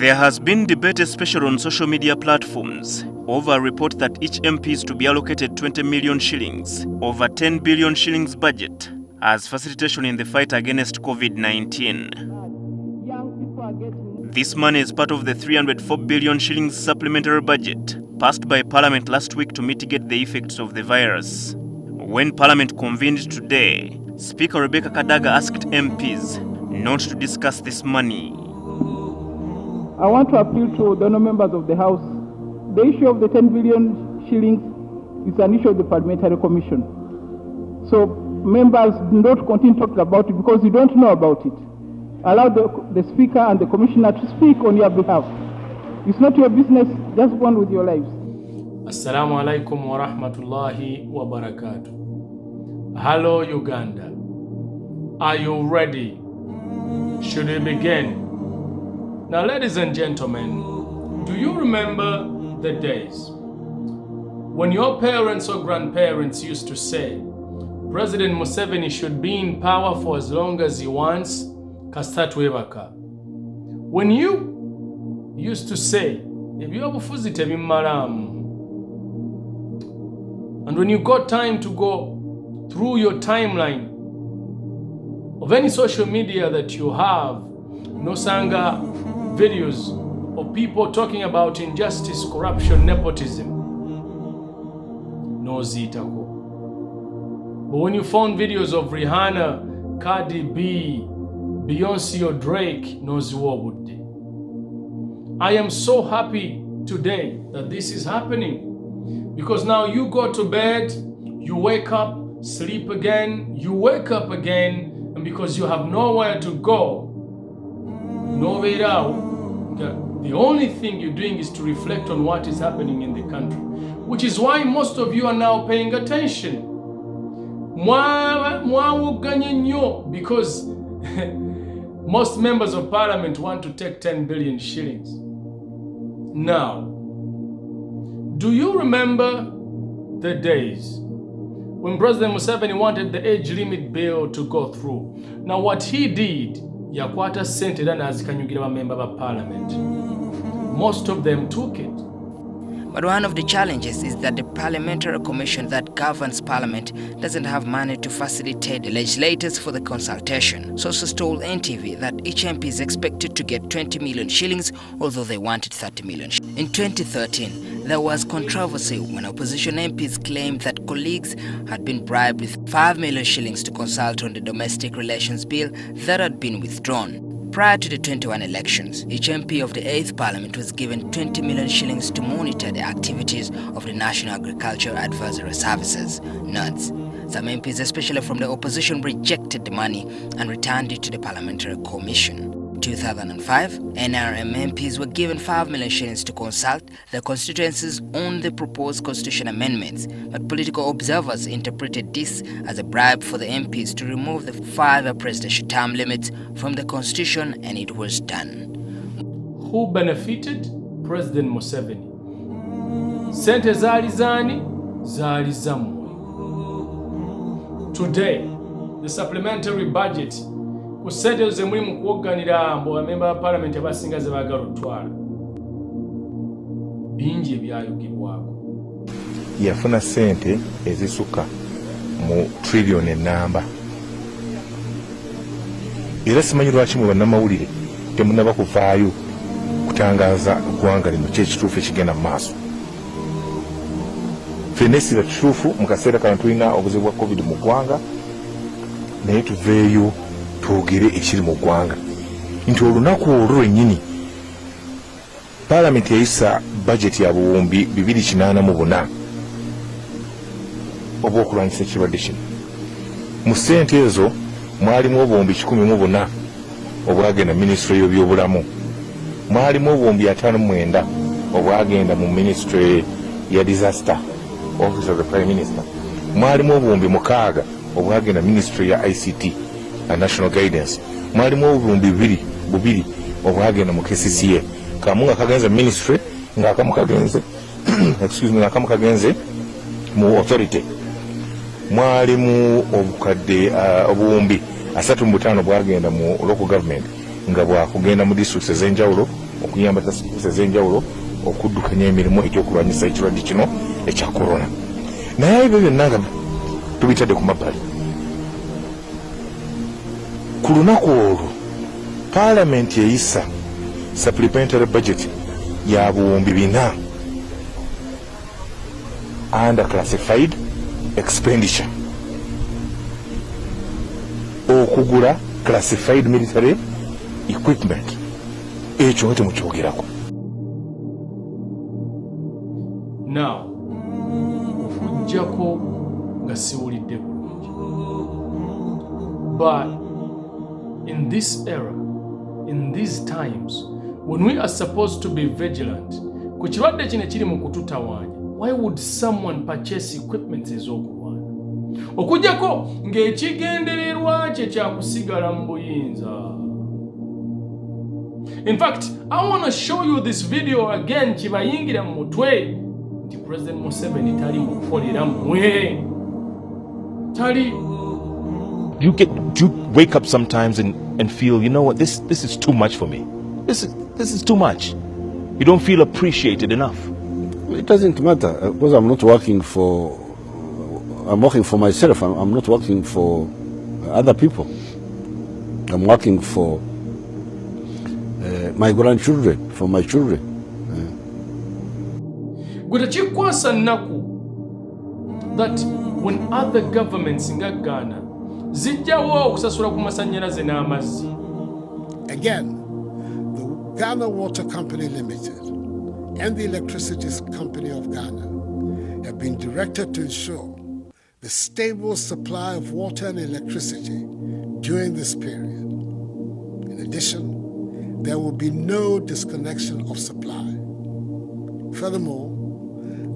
There has been debate, especially on social media platforms, over a report that each MP is to be allocated 20 million shillings, over 10 billion shillings budget, as facilitation in the fight against COVID-19. This money is part of the 304 billion shillings supplementary budget passed by Parliament last week to mitigate the effects of the virus. When Parliament convened today, Speaker Rebecca Kadaga asked MPs not to discuss this money. I want to appeal to the members of the House. The issue of the 10 billion shillings is an issue of the Parliamentary Commission. So members do not continue talking about it because you don't know about it. Allow the Speaker and the Commissioner to speak on your behalf. It's not your business, just go on with your lives. Assalamu alaikum wa rahmatullahi wa barakatuh. Hello Uganda. Are you ready? Should we begin? Now ladies and gentlemen, do you remember the days when your parents or grandparents used to say President Museveni should be in power for as long as he wants? When you used to say, and when you got time to go through your timeline of any social media that you have, nosanga videos of people talking about injustice, corruption, nepotism, nozitako. But when you found videos of Rihanna, Cardi B, Beyonce or Drake, noziwobudde. I am so happy today that this is happening, because now you go to bed, you wake up, sleep again, you wake up again, and because you have nowhere to go, nowhere out, the only thing you're doing is to reflect on what is happening in the country, which is why most of you are now paying attention. Because most members of Parliament want to take 10 billion shillings. Now, do you remember the days when President Museveni wanted the age limit bill to go through? Now what he did, yakwata sente dana azikanyugira ba member of Parliament. Most of them took it. But one of the challenges is that the Parliamentary Commission that governs Parliament doesn't have money to facilitate the legislators for the consultation. Sources told NTV that each MP is expected to get 20 million shillings, although they wanted 30 million. In 2013, there was controversy when opposition MPs claimed that colleagues had been bribed with 5 million shillings to consult on the domestic relations bill that had been withdrawn. Prior to the 21 elections, each MP of the 8th Parliament was given 20 million shillings to monitor the activities of the National Agricultural Advisory Services, NAADS. Some MPs, especially from the opposition, rejected the money and returned it to the Parliamentary Commission. In 2005, NRM MPs were given 5 million shillings to consult the constituencies on the proposed constitution amendments, but political observers interpreted this as a bribe for the MPs to remove the 5-year presidential term limits from the constitution, and it was done. Who benefited? President Museveni. Sente zali zani? Zali zamwe. Today, the supplementary budget ku sente ze muli mu kuwogganira mbo bamemba ba Parliament abasinga ze baagala otwala. Bingi ebyayogibwako. Yafuna sente ezisuka mu trillion enamba. Era simanyi lwaki mu bannamawulire temunaba kuvaayo kutangaza eggwanga lino kyekituufu ekigenda mu maaso. Ffenna essira kituufu mu kaseera kano tulina obuzibu bwa COVID mu ggwanga, naye tuveeyo twogere ekiri mu ggwanga. Nti olunaku olwo lwennyini Parliament yayisa budget ya buwumbi 284 obw'okulwanyisa ekirwadde kino. Mu ssente ezo mwalimu obuwumbi 104 obwagenda Ministry y'ebyobulamu, mwalimu obuwumbi 59 obwagenda mu Ministry ya Disaster Office of the Prime Minister, mwalimu obuwumbi 6 obwagenda Ministry ya ICT and National Guidance, mwalimu obuwumbi 2 obwagenda mu KCCA, kamu nga kagenze Ministry ng'akamu kagenze ng'akamu kagenze mu Authority, mwalimu obukadde obuwumbi 35 bwagenda mu local government nga bwakugenda mu districts ez'enjawulo okuyamba taasisi ez'enjawulo okuddukanya emirimu egy'okulwanyisa ekirwadde kino ekya korona. Naye ebyo byonna nga tubitadde ku mabbali. Ku lunaku olwo paalamenti eyisa supplementary budget ya buwumbi 4 under classified expenditure okugula classified military equipment. Ekyo nga temukyogerako. Now okujjako nga siwulidde bulungi, but in this era, in these times when we are supposed to be vigilant ku kirwadde kino kiri mu kututawaanya, why would someone purchase equipment ez'okulwana okujjako ng'ekigendererwa kye kyakusigala mu buyinza? In fact, I want to show you this video again kibayingira mu mutwe nti President Museveni tali mukolera mmwe. Tali. Do you wake up sometimes and feel, you know what, this is too much for me. This is too much. You don't feel appreciated enough. It doesn't matter because I'm working for myself. I'm not working for other people. I'm working for my grandchildren, for my children. Gutachikwasa naku that when other governments in Ghana zijjawo okusasula ku masanyalaze n'amazzi. Again, the Ghana Water Company Limited and the Electricity Company of Ghana have been directed to ensure the stable supply of water and electricity during this period. In addition, there will be no disconnection of supply. Furthermore,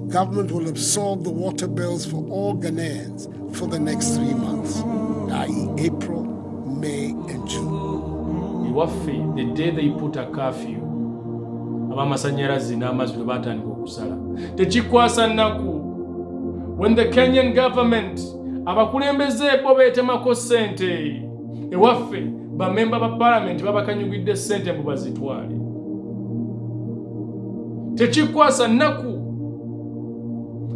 government will absorb the water bills for all Ghanaians for the next 3 months, i.e. April, May, and June. Iwaffe, the day they put a curfew, abamasanyalaze n'amazzi bwe batandika okusala, tekikwasa nnaku. When the Kenyan government abakulembeze bo beetemako ssente, ewaffe bamemba ba parliament babakanyugidde ssente mbu bazitwale. Tekikwasa nnaku.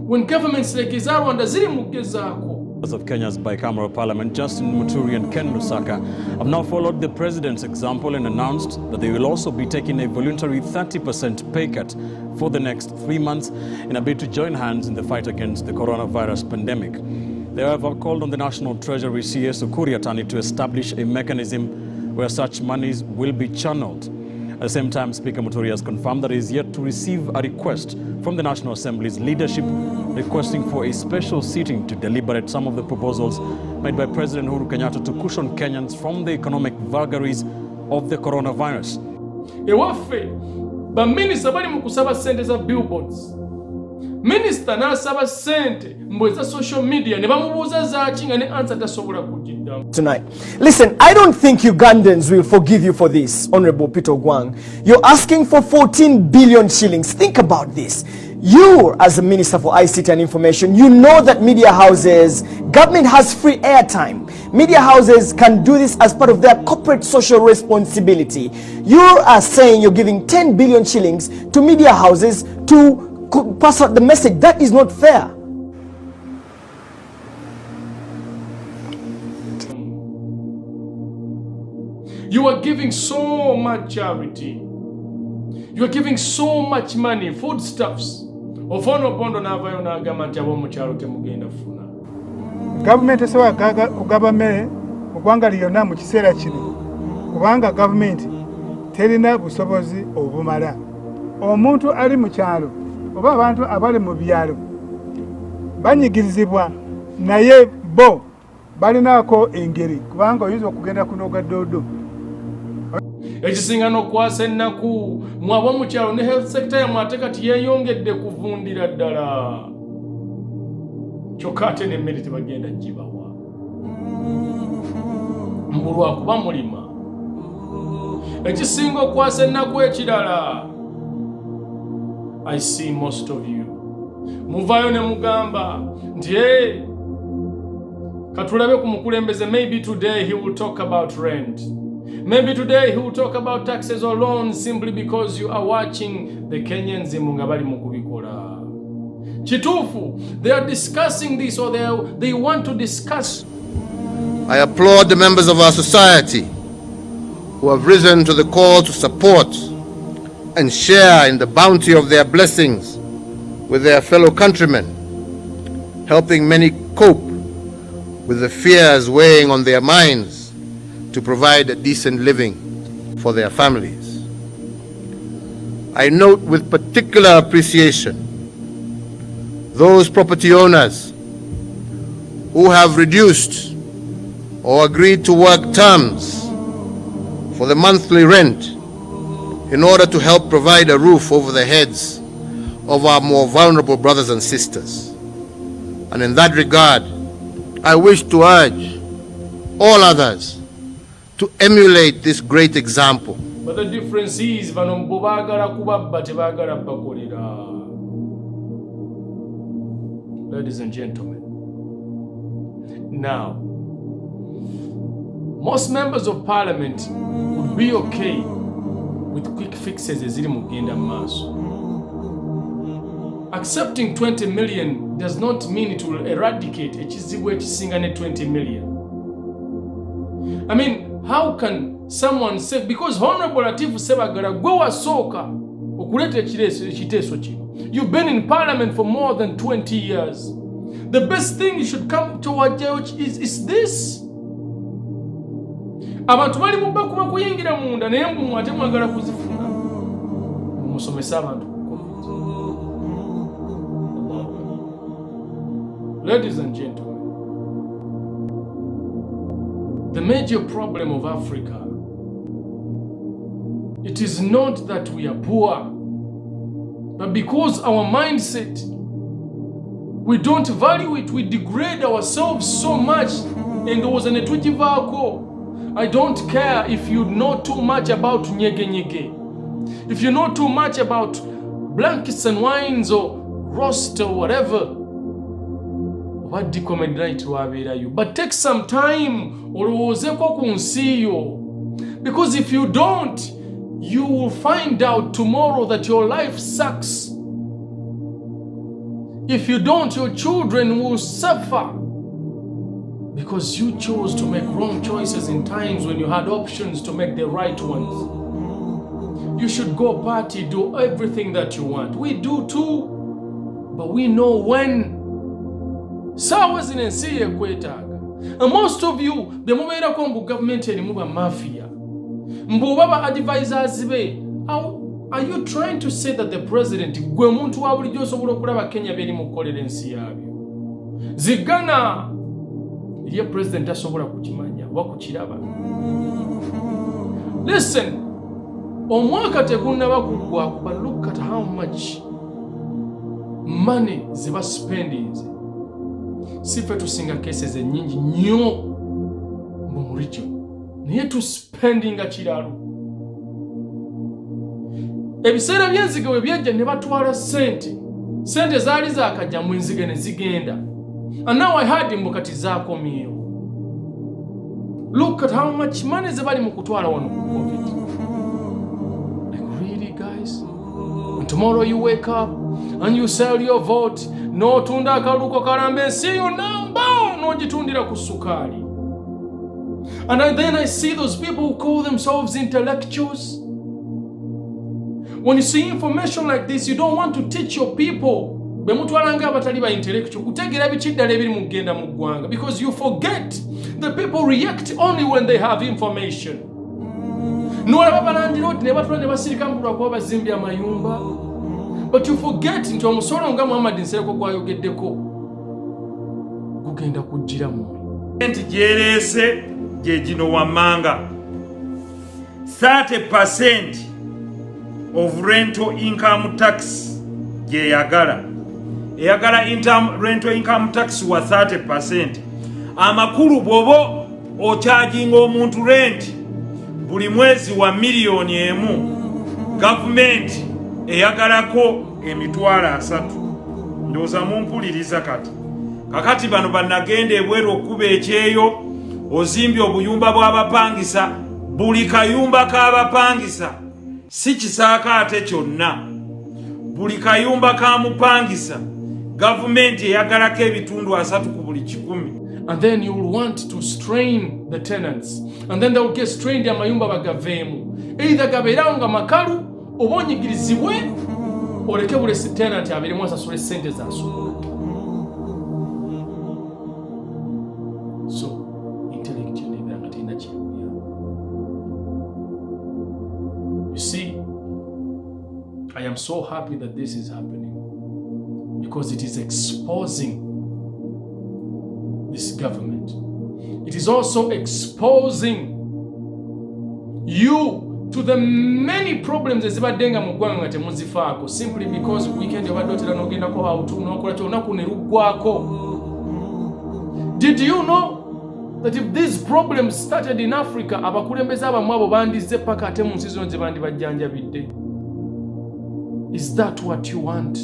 When governments like eza Rwanda ziri mu kugezaako. Of Kenya's bicameral parliament, Justin Muturi and Ken Lusaka, have now followed the president's example and announced that they will also be taking a voluntary 30% pay cut for the next 3 months in a bid to join hands in the fight against the coronavirus pandemic. They have called on the National Treasury CS Ukur Yatani to establish a mechanism where such monies will be channeled. At the same time, Speaker Muturi has confirmed that he is yet to receive a request from the National Assembly's leadership requesting for a special sitting to deliberate some of the proposals made by President Uhuru Kenyatta to cushion Kenyans from the economic vagaries of the coronavirus. Ewaffe, baminista bali mu kusaba ssente za billboards. Minister n'asaba ssente mbweza social media ne bamubuuza zaaki nga ne answer tasobola kugiddamu. Tonight. Listen, I don't think Ugandans will forgive you for this, Honorable Peter Gwang. You're asking for 14 billion shillings. Think about this. You, as a Minister for ICT and Information, you know that media houses, government has free airtime. Media houses can do this as part of their corporate social responsibility. You are saying you're giving 10 billion shillings to media houses to pass out the message. That is not fair. You are giving so much charity. You are giving so much money, foodstuffs. Ofono pondo n'avaayo n'agamba nti ab'omu kyalo temugenda funa. Gavumenti esobola kugaba mmere mu ggwanga lyonna mu kiseera kino kubanga gavumenti terina busobozi obumala. Omuntu ali mu kyalo oba abantu abali mu byalo banyigirizibwa naye bo balinaako engeri kubanga oyinza okugenda kunoga doodo. Ekisinga n'okwasa ennaku mwaba mu kyalo ne health sector yammwe ate kati yeeyongedde kuvundira ddala. Kyokka ate n'emmere tebagenda gibawa. Mbulwa kuba mulima. Ekisinga okwasa ennaku ekirala. I see most of you. Muvaayo ne mugamba nti katulabe ku mukulembeze, maybe today he will talk about rent. Maybe today he will talk about taxes or loans simply because you are watching the Kenyans mungabali mukubikola. Chitufu, they are discussing this or they want to discuss. I applaud the members of our society who have risen to the call to support and share in the bounty of their blessings with their fellow countrymen, helping many cope with the fears weighing on their minds to provide a decent living for their families. I note with particular appreciation those property owners who have reduced or agreed to work terms for the monthly rent in order to help provide a roof over the heads of our more vulnerable brothers and sisters. And in that regard, I wish to urge all others to emulate this great example. But the difference is, ladies and gentlemen, now, most members of parliament would be okay with quick fixes as mugenda maso. Accepting 20 million does not mean it will eradicate ekizibu ekisingane 20 million. I mean, how can someone say, because Honorable Latifu Sebagala gwe wasooka okuleta ekiteeso kino, you've been in parliament for more than 20 years. The best thing you should come towards is this. Abantu bali mubakuba kuyingira munda naye mbu ate mwagala kuzifuna. Musomesa abantu ku COVID. Ladies and gentlemen, the major problem of Africa, it is not that we are poor, but because our mindset, we don't value it, we degrade ourselves so much. And there was an etujivako. I don't care if you know too much about nyege nyege. If you know too much about blankets and wines or roast or whatever. What do you? But take some time because if you don't, you will find out tomorrow that your life sucks. If you don't, your children will suffer because you chose to make wrong choices in times when you had options to make the right ones. You should go party, do everything that you want. We do too, but we know when. And most of you, the mobile government and mafia, advisors, are you trying to say that the president Zigana ye president asobola kukimanya wakukiraba? Listen, omwaka tegunnaba kugwa, but look at how much money ziba spending. Sife tusinga cases nyingi nnyo mu region naye tu spending akiralu. Ebiseera by'enzige bwe byajja ne batwala sente zaali zaakajja mu enzige ne zigenda. And now I heard him kati zaakomyewo. Look at how much money zebali mu kutwala wano ku COVID. Like really guys? And tomorrow you wake up and you sell your vote. No tunda akaluko karambe siyo namba no jitundira ku sukari. And then I see those people who call themselves intellectuals. When you see information like this, you don't want to teach your people. Bemutwalanga abatali ba intellectual kutegera bikiddala ebiri mu genda mu ggwanga, because you forget the people react only when they have information. Nwalaba balandiro ne batwala ne basirika mbulwa kuba bazimbya amayumba. But you forget nti omusolo nga Muhammad Nsereko gwayogeddeko gugenda kujjiramu. Enti gyerese gye gino wammanga 30% of rental income tax gye eyagala rental income tax wa 30%. Amakulu bwobo ocharginga omuntu rent buli mwezi wa miliyoni emu, government eyagalako emitwalo 3. Ndoza mumpuliriza kakati bano bannagenda ebweru okuba ekyeyo ozimbye obuyumba bw'abapangisa buli kayumba k'abapangisa si kisaakaate kyonna. Buli kayumba ka mupangisa gavumenti eyagalako ebitundu 3 ku buli 100. And then you will want to strain the tenants. And then they will get strained amayumba bagaveemu. Either gabeerawo nga makalu oba onyigirizibwe oleke buli tenant abeeremu asasula ssente z'asula. So intellectually ebeera nga terina kyekuya. You see, I am so happy that this is happening because it is exposing this government. It is also exposing you to the many problems ezibadenga mu ggwanga nga temuzifaako simply because weekend obadde otera n'ogendako awutu n'okola kyolunaku ne luggwako. Did you know that if these problems started in Africa, abakulembeze abamu abo bandizze paka ate mu nsi zino gye bandibajjanjabidde? Is that what you want?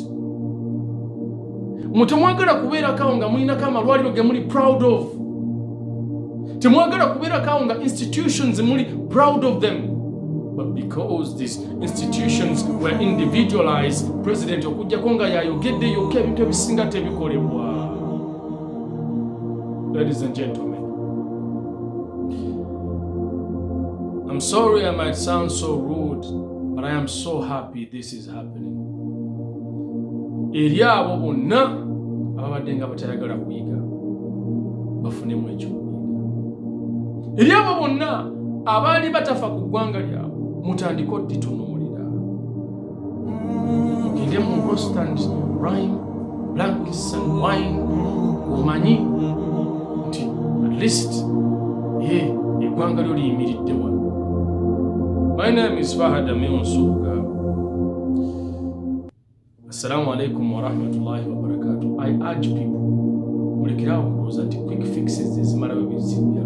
Mutemwagala kubeerako nga mulinako amalwaliro ge muli proud of. Temwagala kubeerako nga institutions muli proud of them. But because these institutions were individualized, President okujjako nga yayogedde yokka ebintu ebisinga tebikolebwa. Ladies and gentlemen, I'm sorry I might sound so rude, but I am so happy this is happening. Eri abo bonna ababadde nga batayagala kuyiga bafunemu ekyokuyiga. Eri abo bonna abaali batafa ku ggwanga lyabwe mutandika odditunuulira. Mugende mu rostand rhyme, blankets and wine, omanyi nti at least eggwanga lyo liyimiridde wano. My name is Fahad Amin Suga. Assalamu alaikum wa rahmatullahi wa barakatuh. I urge people, mulekerawo kulowooza nti quick fixes ezimalawo ebizibu